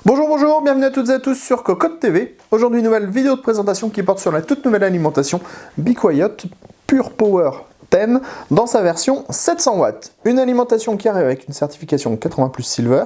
Bonjour, bonjour, bienvenue à toutes et à tous sur Cocotte TV. Aujourd'hui, une nouvelle vidéo de présentation qui porte sur la toute nouvelle alimentation Be Quiet Pure Power 10 dans sa version 700 watts. Une alimentation qui arrive avec une certification 80+ Silver,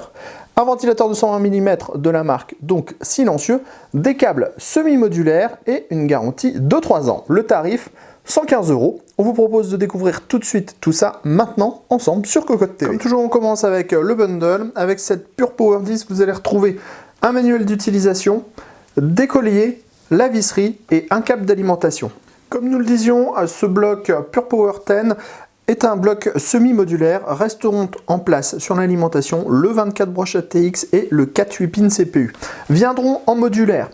un ventilateur de 120 mm de la marque, donc silencieux, des câbles semi-modulaires et une garantie de 3 ans. Le tarif, 115 €. On vous propose de découvrir tout de suite tout ça maintenant ensemble sur Cocotte TV. Comme toujours, on commence avec le bundle. Avec cette Pure Power 10, vous allez retrouver un manuel d'utilisation, des colliers, la visserie et un câble d'alimentation. Comme nous le disions, ce bloc Pure Power 10 est un bloc semi-modulaire. Resteront en place sur l'alimentation le 24 broches ATX et le 4 8 pins CPU. Viendront en modulaire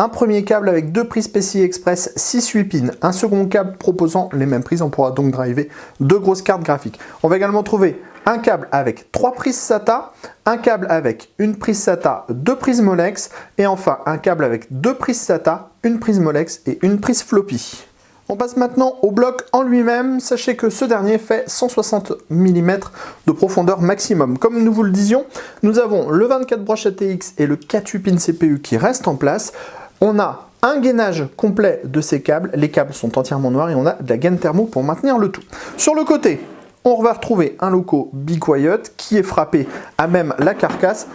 un premier câble avec 2 prises PCI Express 6-8 pins, un second câble proposant les mêmes prises, on pourra donc driver 2 grosses cartes graphiques. On va également trouver un câble avec 3 prises SATA, un câble avec une prise SATA, 2 prises Molex, et enfin un câble avec 2 prises SATA, une prise Molex et une prise floppy. On passe maintenant au bloc en lui-même. Sachez que ce dernier fait 160 mm de profondeur maximum. Comme nous vous le disions, nous avons le 24 broches ATX et le 4 8 pins CPU qui restent en place. On a un gainage complet de ces câbles. Les câbles sont entièrement noirs et on a de la gaine thermo pour maintenir le tout. Sur le côté, on va retrouver un logo Be Quiet qui est frappé à même la carcasse.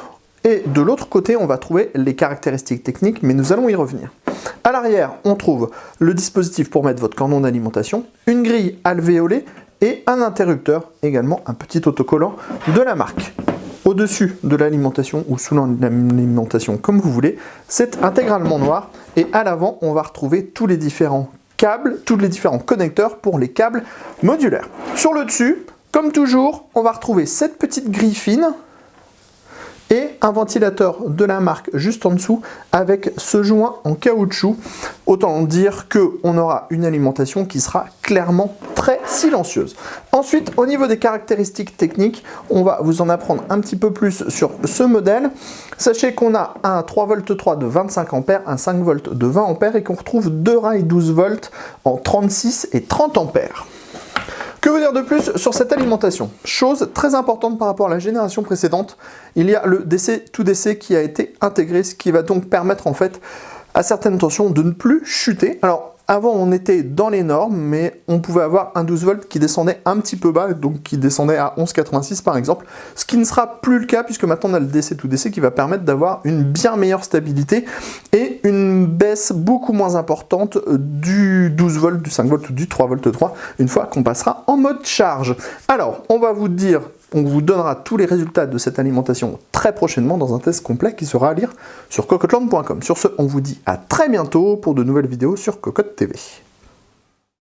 Et de l'autre côté, on va trouver les caractéristiques techniques, mais nous allons y revenir. À l'arrière, on trouve le dispositif pour mettre votre cordon d'alimentation, une grille alvéolée et un interrupteur, également un petit autocollant de la marque. Au-dessus de l'alimentation ou sous l'alimentation, comme vous voulez, c'est intégralement noir. Et à l'avant, on va retrouver tous les différents câbles, tous les différents connecteurs pour les câbles modulaires. Sur le dessus, comme toujours, on va retrouver cette petite grille fine et un ventilateur de la marque juste en dessous avec ce joint en caoutchouc. Autant dire qu'on aura une alimentation qui sera clairement très silencieuse. Ensuite, au niveau des caractéristiques techniques, on va vous en apprendre un petit peu plus sur ce modèle. Sachez qu'on a un 3V3 de 25 A, un 5V de 20 A et qu'on retrouve 2 rails 12V en 36 et 30 A. Que vous dire de plus sur cette alimentation? Chose très importante par rapport à la génération précédente, il y a le DC to DC qui a été intégré, ce qui va donc permettre en fait à certaines tensions de ne plus chuter. Alors avant on était dans les normes, mais on pouvait avoir un 12V qui descendait un petit peu bas, donc qui descendait à 11,86 par exemple, ce qui ne sera plus le cas puisque maintenant on a le DC to DC qui va permettre d'avoir une bien meilleure stabilité et une baisse beaucoup moins importante du 12V, du 5V ou du 3V3 une fois qu'on passera en mode charge. Alors on va vous dire, on vous donnera tous les résultats de cette alimentation très prochainement dans un test complet qui sera à lire sur cocotteland.com. Sur ce, on vous dit à très bientôt pour de nouvelles vidéos sur Cocotte TV.